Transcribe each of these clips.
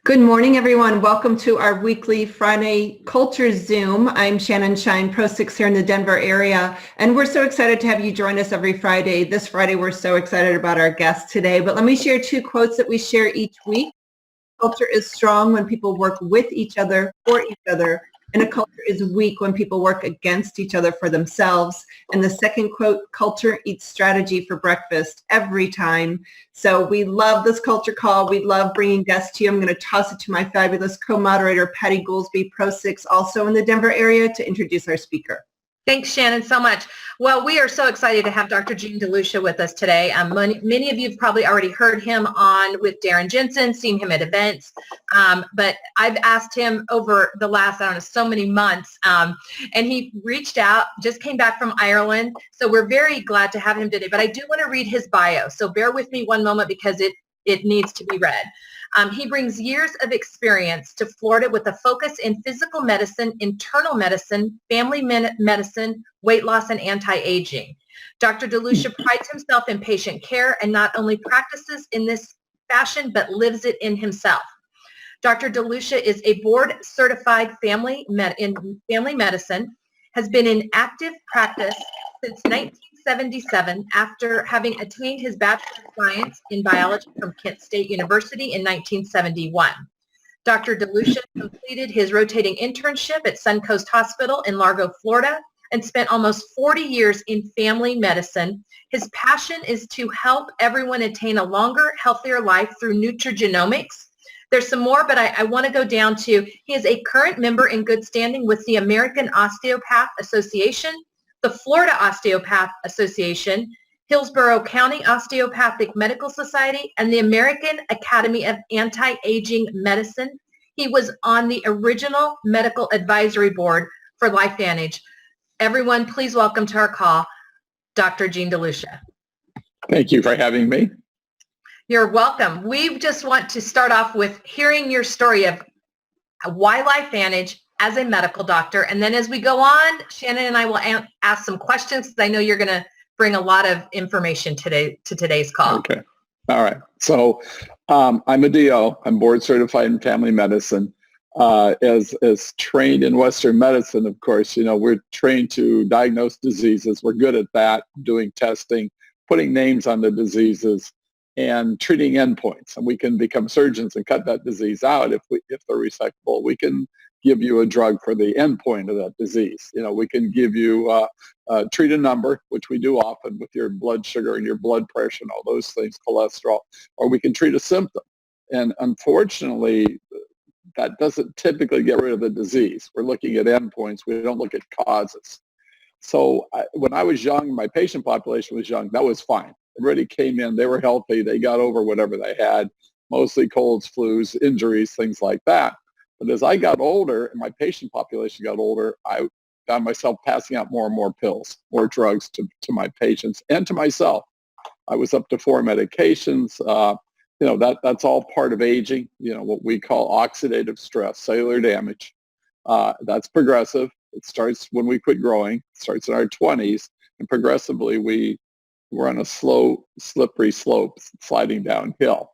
Good morning, everyone. Welcome to our weekly Friday Culture Zoom. I'm Shannon Shine, Pro 6 here in the Denver area, and we're so excited to have you join us every Friday. This Friday, we're so excited about our guest today, but let me share 2 quotes that we share each week. Culture is strong when people work with each other, for each other, and a culture is weak when people work against each other for themselves. And the second quote, culture eats strategy for breakfast every time. So we love this culture call. We love bringing guests to you. I'm going to toss it to my fabulous co-moderator, Patty Goolsby, Pro 6, also in the Denver area, to introduce our speaker. Thanks, Shannon, so much. Well, we are so excited to have Dr. Gene DeLucia with us today. Many of you have probably already heard him on with Darren Jensen, seen him at events, but I've asked him over the last, so many months, and he reached out, just came back from Ireland, so we're very glad to have him today. But I do want to read his bio, so bear with me one moment because it needs to be read. He brings years of experience to Florida with a focus in physical medicine, internal medicine, family medicine, weight loss, and anti-aging. Dr. DeLucia prides himself in patient care and not only practices in this fashion, but lives it in himself. Dr. DeLucia is a board-certified family medicine, has been in active practice since 1977 after having attained his Bachelor of Science in Biology from Kent State University in 1971. Dr. DeLucia completed his rotating internship at Suncoast Hospital in Largo, Florida, and spent almost 40 years in family medicine. His passion is to help everyone attain a longer, healthier life through nutrigenomics. There's some more, but I want to go down to, he is a current member in good standing with the American Osteopath Association, the Florida Osteopath Association, Hillsborough County Osteopathic Medical Society, and the American Academy of Anti-Aging Medicine. He was on the original medical advisory board for LifeVantage. Everyone, please welcome to our call, Dr. Gene DeLucia. Thank you for having me. You're welcome. We just want to start off with hearing your story of why LifeVantage as a medical doctor. And then as we go on, Shannon and I will ask some questions because I know you're going to bring a lot of information today to today's call. Okay. All right. So I'm a DO. I'm board certified in family medicine. As trained in Western medicine, of course, we're trained to diagnose diseases. We're good at that, doing testing, putting names on the diseases, and treating endpoints. And we can become surgeons and cut that disease out if they're resectable. We can give you a drug for the endpoint of that disease. We can give you treat a number, which we do often with your blood sugar and your blood pressure and all those things, cholesterol, or we can treat a symptom. And unfortunately, that doesn't typically get rid of the disease. We're looking at endpoints. We don't look at causes. So when I was young, my patient population was young, that was fine. Everybody came in, they were healthy, they got over whatever they had, mostly colds, flus, injuries, things like that. But as I got older and my patient population got older, I found myself passing out more and more pills, more drugs to my patients and to myself. I was up to 4 medications. That's all part of aging, what we call oxidative stress, cellular damage. That's progressive. It starts when we quit growing. It starts in our 20s, and progressively we're on a slow, slippery slope sliding downhill.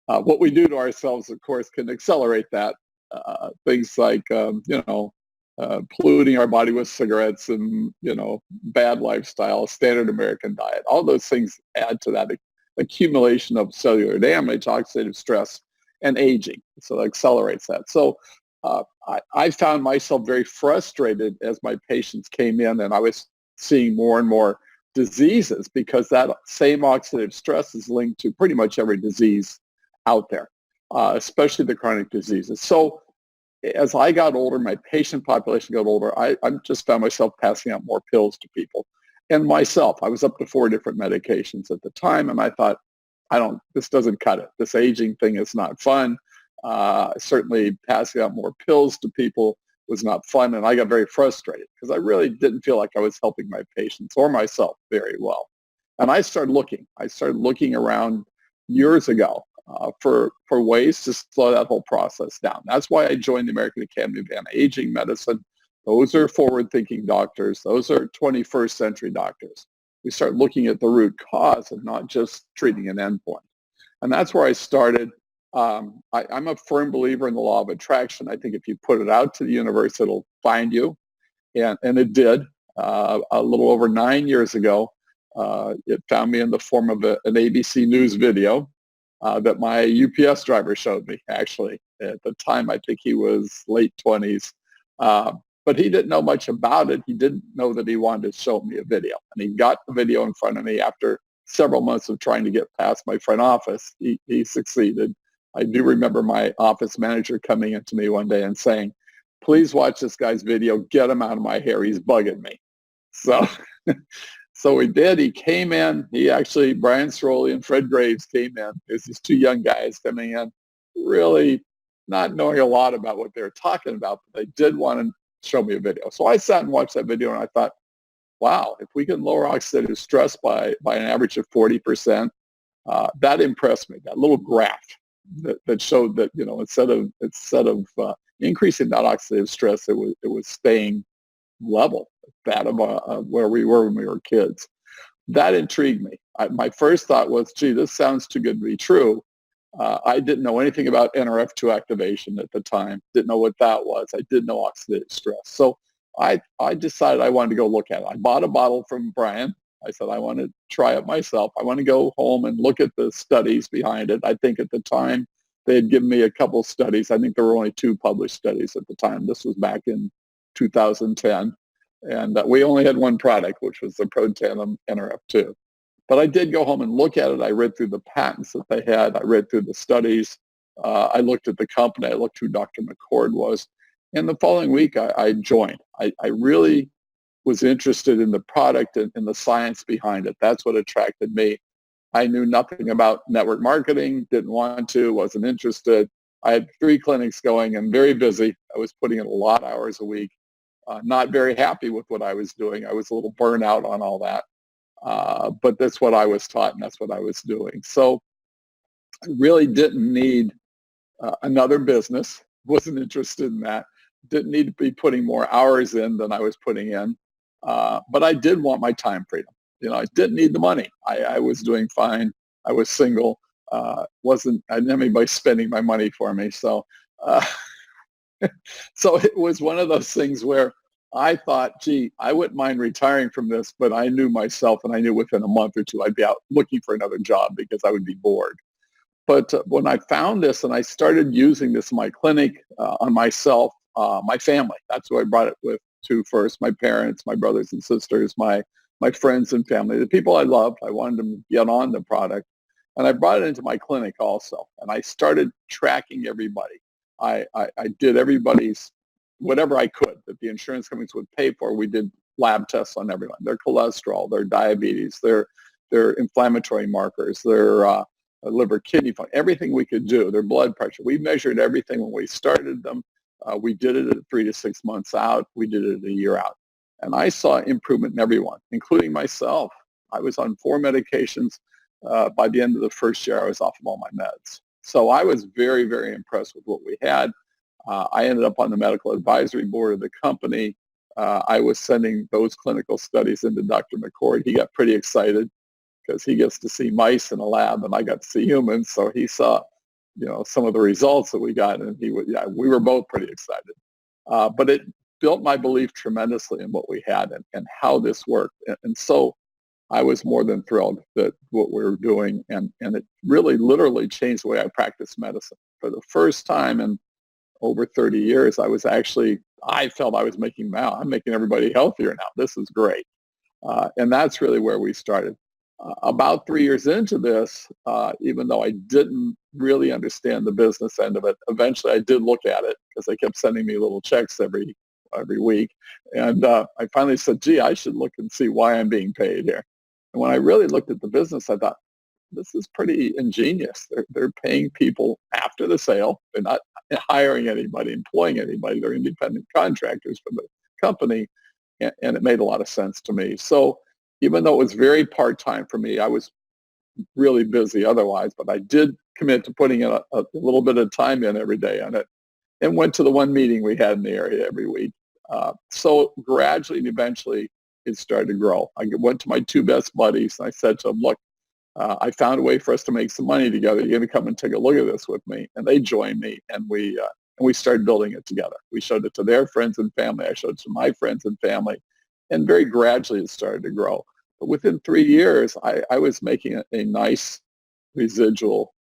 What we do to ourselves, of course, can accelerate that. Things like, polluting our body with cigarettes and, bad lifestyle, standard American diet. All those things add to that accumulation of cellular damage, oxidative stress, and aging. So that accelerates that. So I found myself very frustrated as my patients came in and I was seeing more and more diseases because that same oxidative stress is linked to pretty much every disease out there, especially the chronic diseases. So as I got older, my patient population got older, I just found myself passing out more pills to people. And myself, I was up to 4 different medications at the time, and I thought, this doesn't cut it. This aging thing is not fun. Certainly passing out more pills to people was not fun, and I got very frustrated because I really didn't feel like I was helping my patients or myself very well. And I started looking around years ago for ways to slow that whole process down. That's why I joined the American Academy of Anti-Aging Medicine. Those are forward-thinking doctors. Those are 21st century doctors. We start looking at the root cause and not just treating an endpoint. And that's where I started. I'm a firm believer in the law of attraction. I think if you put it out to the universe, it'll find you. And it did. A little over 9 years ago, it found me in the form of an ABC News video that my UPS driver showed me, actually. At the time, I think he was late 20s. But he didn't know much about it. He didn't know that he wanted to show me a video. And he got the video in front of me after several months of trying to get past my front office. He succeeded. I do remember my office manager coming into me one day and saying, please watch this guy's video, get him out of my hair, he's bugging me. So, so we did. He came in. He actually, Brian Srolli and Fred Graves came in. There's these two young guys coming in, really not knowing a lot about what they were talking about, but they did want to show me a video. So I sat and watched that video and I thought, wow, if we can lower oxidative stress by an average of 40%, that impressed me. That little graph that showed that, you know, instead of increasing that oxidative stress, it was staying level, that of where we were when we were kids. That intrigued me. My first thought was, gee, this sounds too good to be true. I didn't know anything about Nrf2 activation at the time. Didn't know what that was. I didn't know oxidative stress. So I decided I wanted to go look at it. I bought a bottle from Brian. I said, I want to try it myself. I want to go home and look at the studies behind it. I think at the time they had given me a couple studies. I think there were only 2 published studies at the time. This was back in 2010. And we only had one product, which was the Preventative Nrf2. But I did go home and look at it. I read through the patents that they had. I read through the studies. I looked at the company. I looked who Dr. McCord was. And the following week, I joined. I really was interested in the product and the science behind it. That's what attracted me. I knew nothing about network marketing, didn't want to, wasn't interested. I had 3 clinics going and very busy. I was putting in a lot of hours a week. Not very happy with what I was doing. I was a little burnt out on all that. But that's what I was taught and that's what I was doing. So I really didn't need another business. Wasn't interested in that. Didn't need to be putting more hours in than I was putting in. But I did want my time freedom. You know, I didn't need the money. I was doing fine. I was single. I didn't have anybody spending my money for me. So, so it was one of those things where I thought, gee, I wouldn't mind retiring from this, but I knew myself and I knew within a month or 2 I'd be out looking for another job because I would be bored. But when I found this and I started using this in my clinic, on myself, my family, that's who I brought it to first, my parents, my brothers and sisters, my friends and family, the people I loved. I wanted them to get on the product. And I brought it into my clinic also. And I started tracking everybody. I did everybody's, whatever I could that the insurance companies would pay for. We did lab tests on everyone, their cholesterol, their diabetes, their inflammatory markers, their liver, kidney function, everything we could do, their blood pressure. We measured everything when we started them. We did it at 3 to 6 months out. We did it a year out. And I saw improvement in everyone, including myself. I was on 4 medications. By the end of the first year, I was off of all my meds. So I was very, very impressed with what we had. I ended up on the medical advisory board of the company. I was sending those clinical studies into Dr. McCord. He got pretty excited because he gets to see mice in a lab and I got to see humans. So he saw, you know, some of the results that we got and we were both pretty excited. But it built my belief tremendously in what we had and how this worked. And so I was more than thrilled that what we were doing and it really literally changed the way I practice medicine. For the first time in over 30 years, I felt I was I'm making everybody healthier now. This is great. And that's really where we started. About 3 years into this, even though I didn't really understand the business end of it, eventually I did look at it because they kept sending me little checks every week. And I finally said, gee, I should look and see why I'm being paid here. And when I really looked at the business, I thought, this is pretty ingenious. They're paying people after the sale. They're not hiring anybody, employing anybody. They're independent contractors for the company. And it made a lot of sense to me. So even though it was very part-time for me, I was really busy otherwise, but I did commit to putting in a little bit of time in every day on it and went to the one meeting we had in the area every week. So gradually and eventually it started to grow. I went to my 2 best buddies and I said to them, look, I found a way for us to make some money together. You're going to come and take a look at this with me. And they joined me, and we started building it together. We showed it to their friends and family. I showed it to my friends and family. And very gradually it started to grow. But within 3 years, I was making a nice residual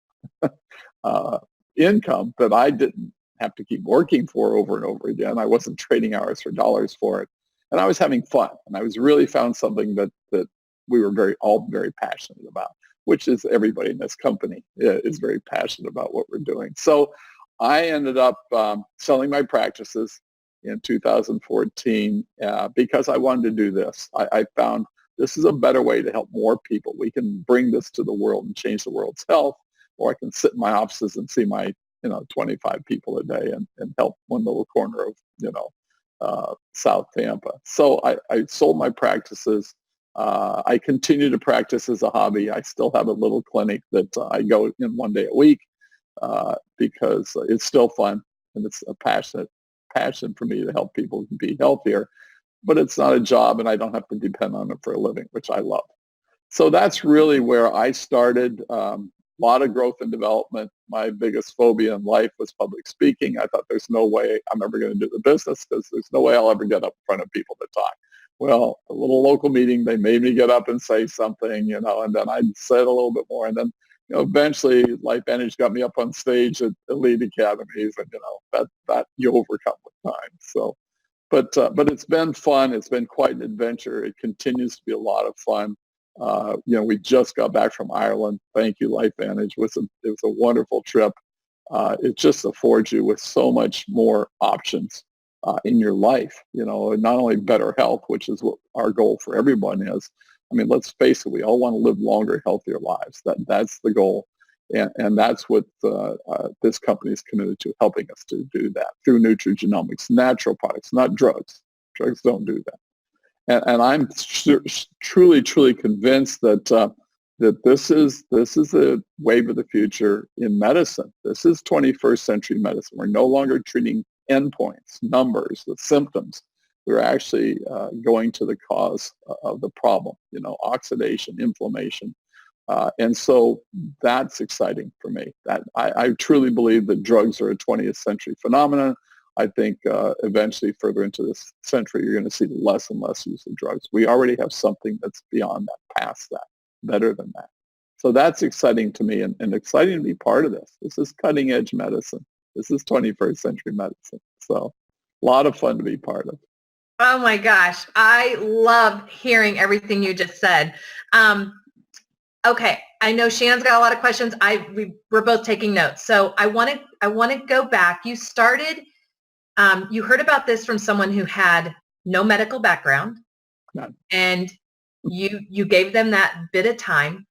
income that I didn't have to keep working for over and over again. I wasn't trading hours for dollars for it. And I was having fun. And I was really found something that we were all very passionate about, which is everybody in this company is very passionate about what we're doing. So I ended up selling my practices in 2014 because I wanted to do this. I found this is a better way to help more people. We can bring this to the world and change the world's health, or I can sit in my offices and see my 25 people a day and help one little corner of South Tampa. So I sold my practices. I continue to practice as a hobby. I still have a little clinic that I go in 1 day a week because it's still fun, and it's a passion for me to help people be healthier. But it's not a job, and I don't have to depend on it for a living, which I love. So that's really where I started. A lot of growth and development. My biggest phobia in life was public speaking. I thought there's no way I'm ever going to do the business because there's no way I'll ever get up in front of people to talk. Well, a little local meeting, they made me get up and say something, and then I said a little bit more. And then, eventually LifeVantage got me up on stage at elite academies, and, that you overcome with time. So, but it's been fun. It's been quite an adventure. It continues to be a lot of fun. We just got back from Ireland. Thank you, LifeVantage. It was a wonderful trip. It just affords you with so much more options in your life, not only better health, which is what our goal for everyone is. I mean, let's face it, we all want to live longer, healthier lives. That's the goal. And that's what this company is committed to, helping us to do that through nutrigenomics, natural products, not drugs. Drugs don't do that. And I'm truly, truly convinced that this is a wave of the future in medicine. This is 21st century medicine. We're no longer treating endpoints, numbers, the symptoms. We're actually going to the cause of the problem, oxidation, inflammation. And so that's exciting for me. That I truly believe that drugs are a 20th century phenomenon. I think eventually further into this century, you're going to see less and less use of drugs. We already have something that's beyond that, past that, better than that. So that's exciting to me and exciting to be part of this. This is cutting edge medicine. This is 21st century medicine. So a lot of fun to be part of. Oh my gosh. I love hearing everything you just said. Okay. I know Shannon's got a lot of questions. We're both taking notes. So I want to go back. You started, you heard about this from someone who had no medical background. None. And you gave them that bit of time.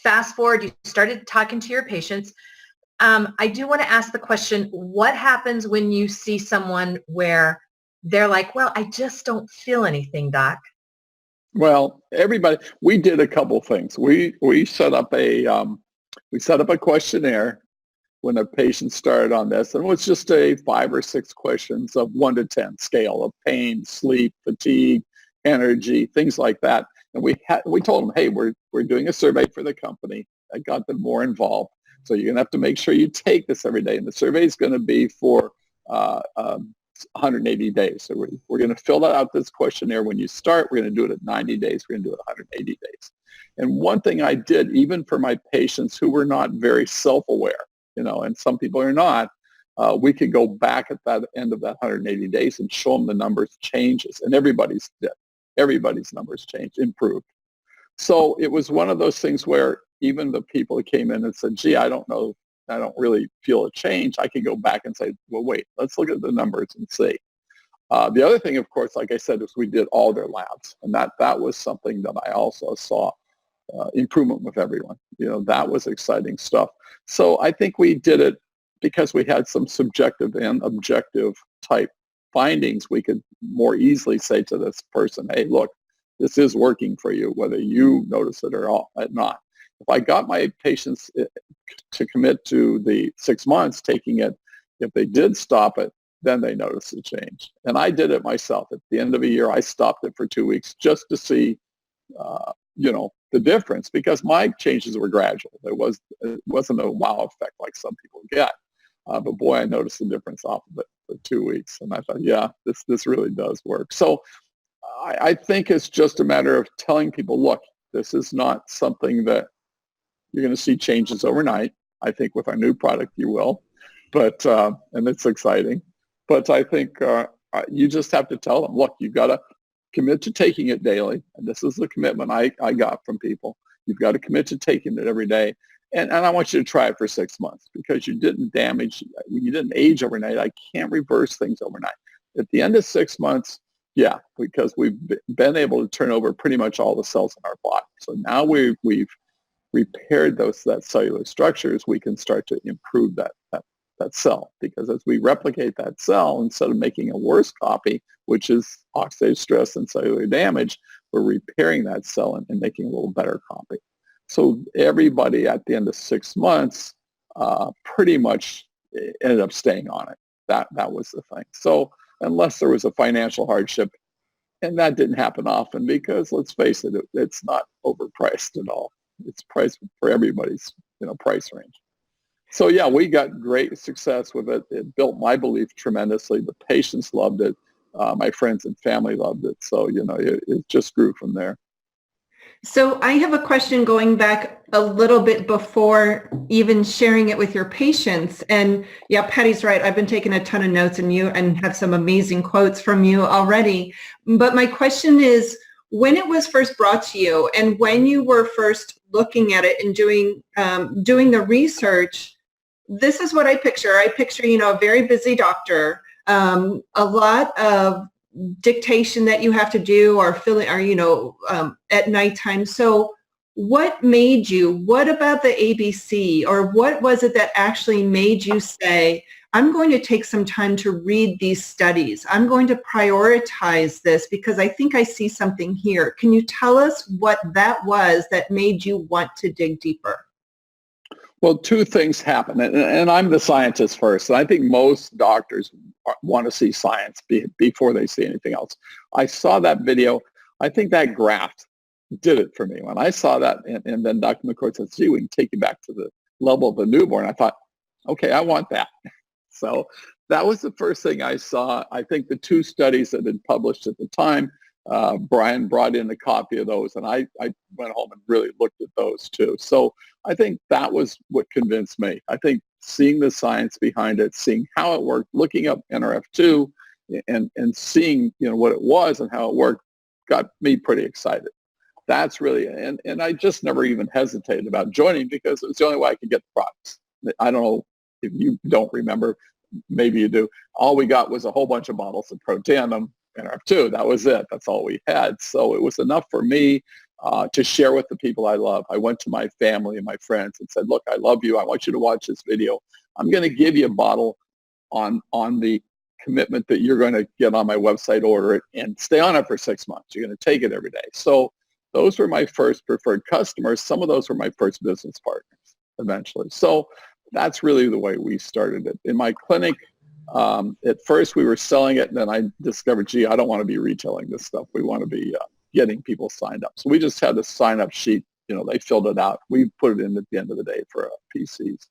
Fast forward, you started talking to your patients. I do want to ask the question, what happens when you see someone where they're like, well, I just don't feel anything, doc? Well, we did a couple things. We set up a questionnaire when a patient started on this, and it was just a 5 or 6 questions of 1 to 10 scale of pain, sleep, fatigue, energy, things like that. And we told them, hey, we're doing a survey for the company. I got them more involved. So you're going to have to make sure you take this every day. And the survey is going to be for 180 days. So we're going to fill out this questionnaire when you start. We're going to do it at 90 days. We're going to do it 180 days. And one thing I did, even for my patients who were not very self-aware, and some people are not, we could go back at that end of that 180 days and show them the numbers changes. And everybody's did. Everybody's numbers changed, improved. So it was one of those things where even the people that came in and said, gee, I don't know, I don't really feel a change, I could go back and say, well, wait, let's look at the numbers and see. The other thing, of course, like I said, is we did all their labs. And that was something that I also saw improvement with everyone. That was exciting stuff. So I think we did it because we had some subjective and objective type findings. We could more easily say to this person, hey, look, this is working for you, whether you notice it or not. If I got my patients to commit to the 6 months taking it, if they did stop it, then they noticed a change. And I did it myself. At the end of a year, I stopped it for 2 weeks just to see, the difference, because my changes were gradual. It wasn't a wow effect like some people get. But boy, I noticed the difference off of it for 2 weeks. And I thought, yeah, this really does work. So I think it's just a matter of telling people, look, this is not something that you're going to see changes overnight. I think with our new product, you will. But, and it's exciting. But I think you just have to tell them, look, you've got to commit to taking it daily. And this is the commitment I got from people. You've got to commit to taking it every day. And I want you to try it for 6 months, because you didn't age overnight. I can't reverse things overnight. At the end of 6 months, yeah, because we've been able to turn over pretty much all the cells in our body. So now we've repaired that cellular structures, we can start to improve that cell, because as we replicate that cell, instead of making a worse copy, which is oxidative stress and cellular damage, we're repairing that cell and making a little better copy. So everybody at the end of 6 months pretty much ended up staying on it. That was the thing. So unless there was a financial hardship, and that didn't happen often, because let's face it, it's not overpriced at all. It's priced for everybody's price range. So yeah, we got great success with it. It built my belief tremendously. The patients loved it. My friends and family loved it. So, it just grew from there. So I have a question going back a little bit before even sharing it with your patients. And yeah, Patty's right. I've been taking a ton of notes and have some amazing quotes from you already. But my question is, when it was first brought to you and when you were first looking at it and doing the research, this is what I picture. I picture, a very busy doctor, a lot of dictation that you have to do or at nighttime. So what about the ABC, or what was it that actually made you say, I'm going to take some time to read these studies. I'm going to prioritize this because I think I see something here. Can you tell us what that was that made you want to dig deeper? Well, two things happen, and I'm the scientist first, and I think most doctors want to see science before they see anything else. I saw that video. I think that graph did it for me. When I saw that, and then Dr. McCord said, see, we can take you back to the level of a newborn, I thought, okay, I want that. So that was the first thing I saw. I think the two studies that had been published at the time, Brian brought in a copy of those, and I went home and really looked at those too. So I think that was what convinced me. I think seeing the science behind it, seeing how it worked, looking up Nrf2 and seeing what it was and how it worked got me pretty excited. That's really, and I just never even hesitated about joining, because it was the only way I could get the products. I don't know if you don't remember, maybe you do. All we got was a whole bunch of bottles of Protandim, Nrf2. That was it. That's all we had. So it was enough for me to share with the people I love. I went to my family and my friends and said, look, I love you. I want you to watch this video. I'm going to give you a bottle on the commitment that you're going to get on my website, order it, and stay on it for 6 months. You're going to take it every day. So those were my first preferred customers. Some of those were my first business partners eventually. So that's really the way we started it. In my clinic, at first we were selling it, and then I discovered, gee, I don't want to be retailing this stuff. We want to be getting people signed up. So we just had a sign-up sheet. They filled it out. We put it in at the end of the day for PCs.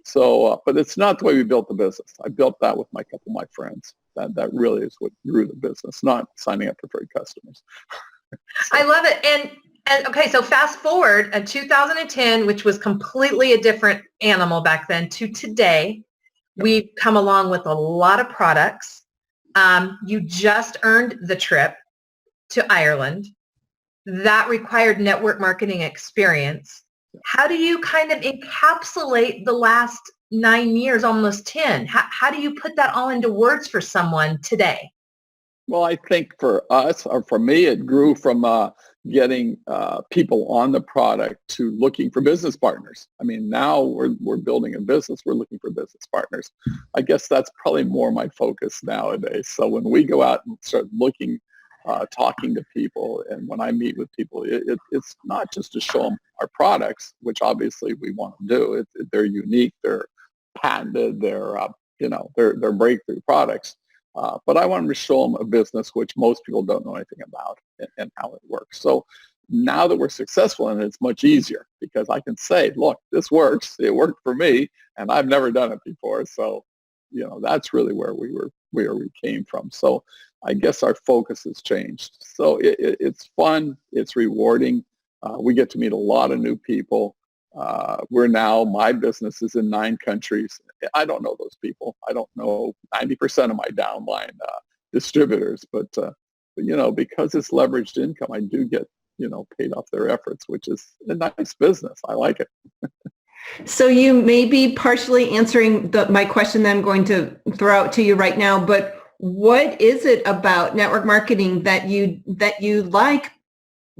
So, but it's not the way we built the business. I built that with a couple of my friends. That really is what grew the business, not signing up preferred customers. So. I love it. And okay, so fast forward in 2010, which was completely a different animal back then, to today. We've come along with a lot of products. You just earned the trip to Ireland. That required network marketing experience. How do you kind of encapsulate the last 9 years, almost 10? How do you put that all into words for someone today? Well, I think for us, or for me, it grew from getting people on the product to looking for business partners. I mean, now we're building a business. We're looking for business partners. I guess that's probably more my focus nowadays. So when we go out and start looking, talking to people, and when I meet with people, it's not just to show them our products, which obviously we want to do. They're unique. They're patented. They're breakthrough products. But I wanted to show them a business which most people don't know anything about and how it works. So Now that we're successful in it, it's much easier because I can say, look, this works. It worked for me, and I've never done it before. So, that's really where we came from. So I guess our focus has changed. So it's fun. It's rewarding. We get to meet a lot of new people. My business is in 9 countries. I don't know those people. I don't know 90% of my downline distributors, but because it's leveraged income, I do get, paid off their efforts, which is a nice business. I like it. So you may be partially answering my question that I'm going to throw out to you right now, but what is it about network marketing that you like?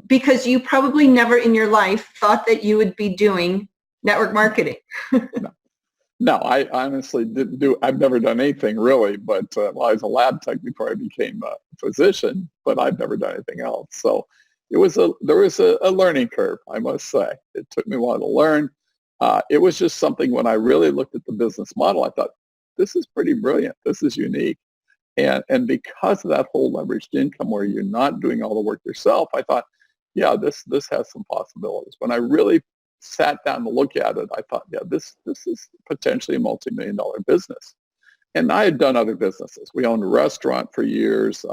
Because you probably never in your life thought that you would be doing network marketing. No, I honestly didn't I've never done anything really, but I was a lab tech before I became a physician, but I've never done anything else. So there was a learning curve, I must say. It took me a while to learn. It was just something when I really looked at the business model, I thought, this is pretty brilliant. This is unique. And because of that whole leveraged income where you're not doing all the work yourself, I thought, yeah, this has some possibilities. When I really sat down to look at it, I thought, yeah, this is potentially a multi-million-dollar business. And I had done other businesses. We owned a restaurant for years.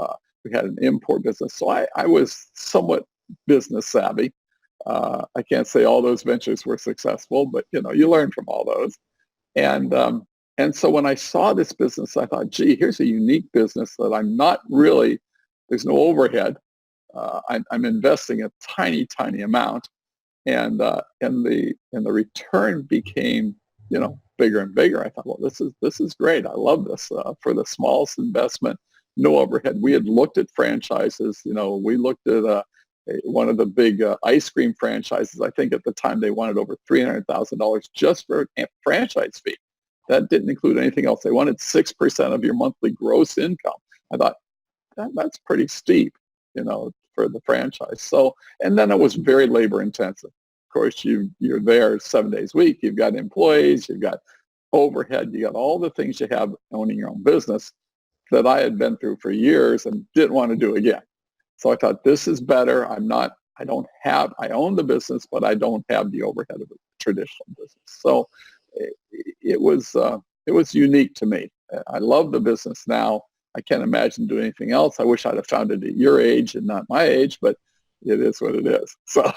We had an import business. So I was somewhat business savvy. I can't say all those ventures were successful, but you learn from all those. And so when I saw this business, I thought, gee, here's a unique business that I'm not really, there's no overhead. I'm investing a tiny amount, and the return became bigger and bigger. I thought, well, this is great. I love this for the smallest investment, no overhead. We had looked at franchises. We looked at one of the big ice cream franchises. I think at the time they wanted over $300,000 just for a franchise fee. That didn't include anything else. They wanted 6% of your monthly gross income. I thought that's pretty steep, for the franchise. So, and then it was very labor intensive. Of course, you're there 7 days a week. You've got employees, you've got overhead, you got all the things you have owning your own business that I had been through for years and didn't want to do again. So I thought, this is better. I own the business, but I don't have the overhead of a traditional business. So it was unique to me. I love the business now. I can't imagine doing anything else. I wish I'd have found it at your age and not my age, but it is what it is. So,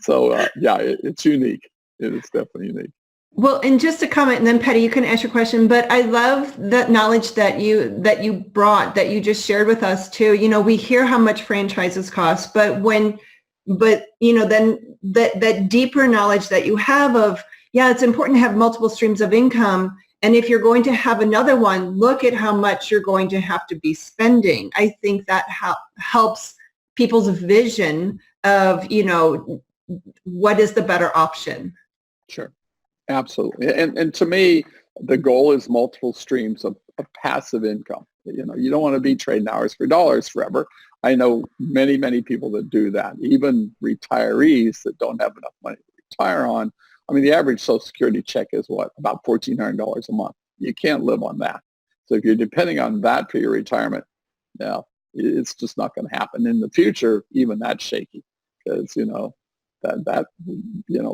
it's unique. It is definitely unique. Well, and just a comment, and then Patty, you can ask your question, but I love that knowledge that you brought, that you just shared with us too. We hear how much franchises cost, but then that deeper knowledge that you have of, yeah, it's important to have multiple streams of income. And if you're going to have another one, look at how much you're going to have to be spending. I think that helps people's vision of, what is the better option. Sure. Absolutely. And to me, the goal is multiple streams of passive income. You don't want to be trading hours for dollars forever. I know many, many people that do that, even retirees that don't have enough money to retire on. I mean, the average Social Security check is what? About $1,400 a month. You can't live on that. So if you're depending on that for your retirement, it's just not going to happen. In the future, even that's shaky because,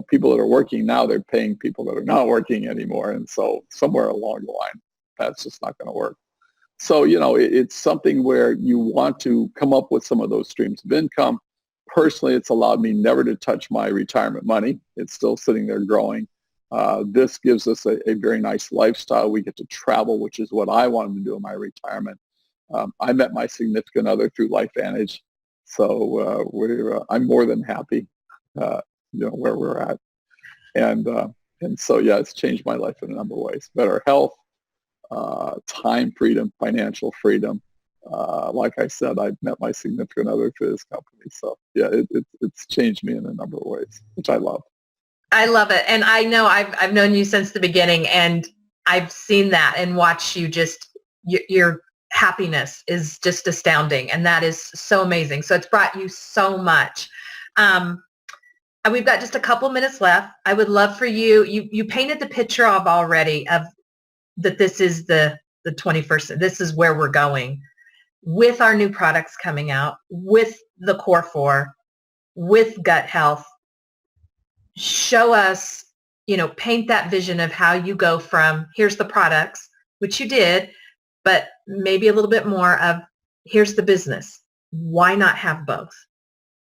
people that are working now, they're paying people that are not working anymore. And so somewhere along the line, that's just not going to work. So, it's something where you want to come up with some of those streams of income. Personally, it's allowed me never to touch my retirement money. It's still sitting there growing. This gives us a very nice lifestyle. We get to travel, which is what I wanted to do in my retirement. I met my significant other through LifeVantage. So I'm more than happy, where we're at. And so, it's changed my life in a number of ways. Better health, time freedom, financial freedom. Like I said, I've met my significant other through this company. So it's changed me in a number of ways, which I love. I love it. And I know I've known you since the beginning, and I've seen that and watched you your happiness is just astounding. And that is so amazing. So it's brought you so much. We've got just a couple minutes left. I would love for you painted the picture of already of that this is the 21st, this is where we're going with our new products coming out, with the Core 4. with gut health. Show us, paint that vision of how you go from here's the products, which you did, but maybe a little bit more of here's the business. Why not have both?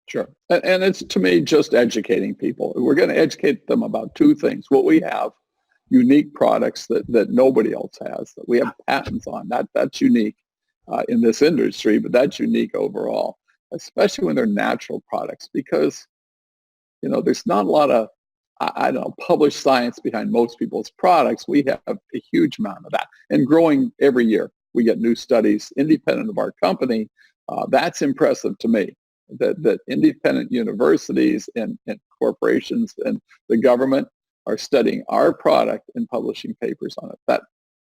Sure. And it's, to me, just educating people. We're going to educate them about two things. What we have, unique products that nobody else has, that we have patents on. That's unique in this industry, but that's unique overall, especially when they're natural products, because, there's not a lot of, I don't know, published science behind most people's products. We have a huge amount of that, and growing every year. We get new studies independent of our company. That's impressive to me, that independent universities and corporations and the government are studying our product and publishing papers on it.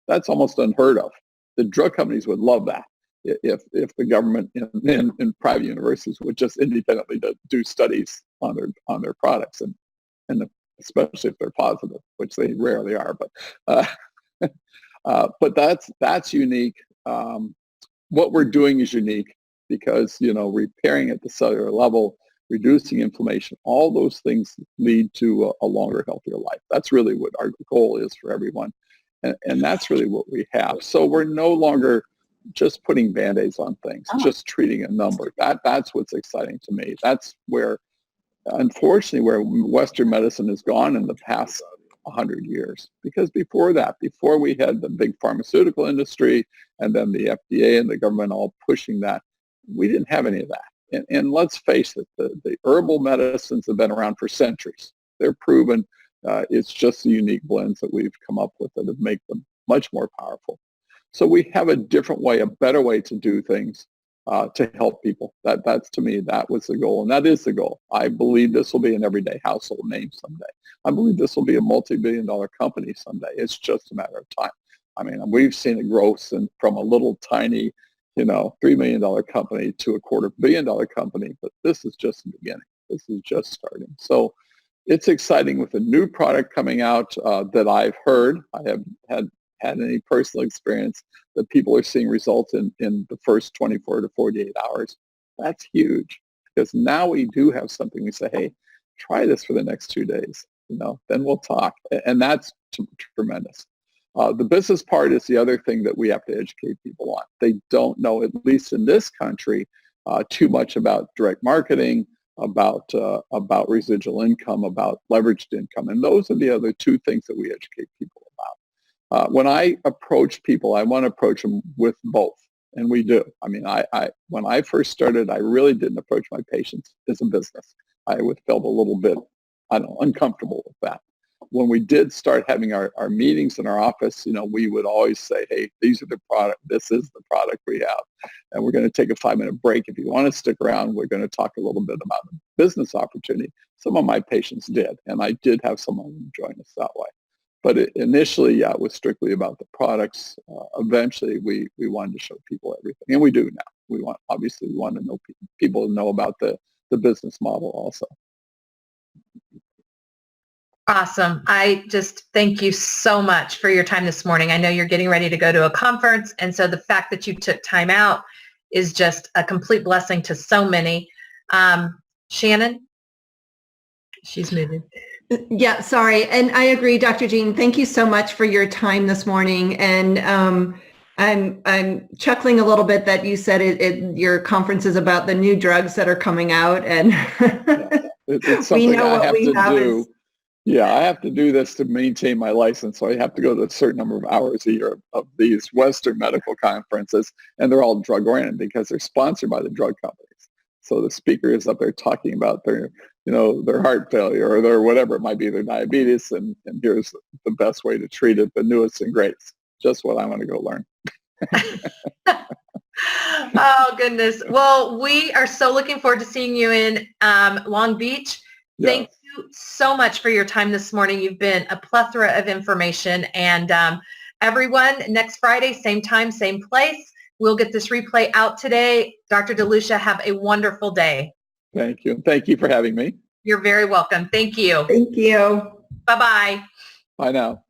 That's almost unheard of. The drug companies would love that if the government and private universities would just independently do studies on their products, and especially if they're positive, which they rarely are. But that's unique. What we're doing is unique because, repairing at the cellular level, reducing inflammation, all those things lead to a longer, healthier life. That's really what our goal is for everyone. And that's really what we have. So we're no longer just putting Band-Aids on things, just treating a number. That's what's exciting to me. That's where, unfortunately, where Western medicine has gone in the past 100 years. Because before we had the big pharmaceutical industry and then the FDA and the government all pushing that, we didn't have any of that. And let's face it, the herbal medicines have been around for centuries. They're proven. It's just the unique blends that we've come up with that have make them much more powerful. So we have a different way, a better way to do things to help people. That's, to me, that was the goal, and that is the goal. I believe this will be an everyday household name someday. I believe this will be a multi-billion-dollar company someday. It's just a matter of time. I mean, we've seen it grow from a little tiny, $3 million company to a $250 million company, but this is just the beginning. This is just starting. So it's exciting with a new product coming out that I've heard. I have had any personal experience that people are seeing results in the first 24 to 48 hours. That's huge, because now we do have something. We say, hey, try this for the next 2 days, then we'll talk. And that's tremendous. The business part is the other thing that we have to educate people on. They don't know, at least in this country, too much about direct marketing, about residual income, about leveraged income. And those are the other two things that we educate people about. When I approach people, I want to approach them with both, and we do. I mean, when I first started, I really didn't approach my patients as a business. I felt a little bit, uncomfortable with that. When we did start having our meetings in our office, we would always say, hey, these are the product. This is the product we have, and we're going to take a 5-minute break. If you want to stick around, we're going to talk a little bit about the business opportunity. Some of my patients did, and I did have some of them join us that way. But initially, it was strictly about the products. Eventually, we wanted to show people everything, and we do now. We want to know people to know about the business model also. Awesome. I just thank you so much for your time this morning. I know you're getting ready to go to a conference, and so the fact that you took time out is just a complete blessing to so many. Shannon? She's moving. Yeah, sorry. And I agree, Dr. Jean, thank you so much for your time this morning. And I'm chuckling a little bit that you said your conference is about the new drugs that are coming out, and it's something we know I have to do. Yeah, I have to do this to maintain my license, so I have to go to a certain number of hours a year of these Western medical conferences, and they're all drug-oriented because they're sponsored by the drug companies. So the speaker is up there talking about their heart failure or their whatever it might be, their diabetes, and here's the best way to treat it, the newest and greatest. Just what I want to go learn. Oh, goodness. Well, we are so looking forward to seeing you in Long Beach. Yeah. Thank you so much for your time this morning. You've been a plethora of information. And everyone, next Friday, same time, same place. We'll get this replay out today. Dr. DeLucia, have a wonderful day. Thank you. Thank you for having me. You're very welcome. Thank you. Thank you. Bye-bye. Bye now.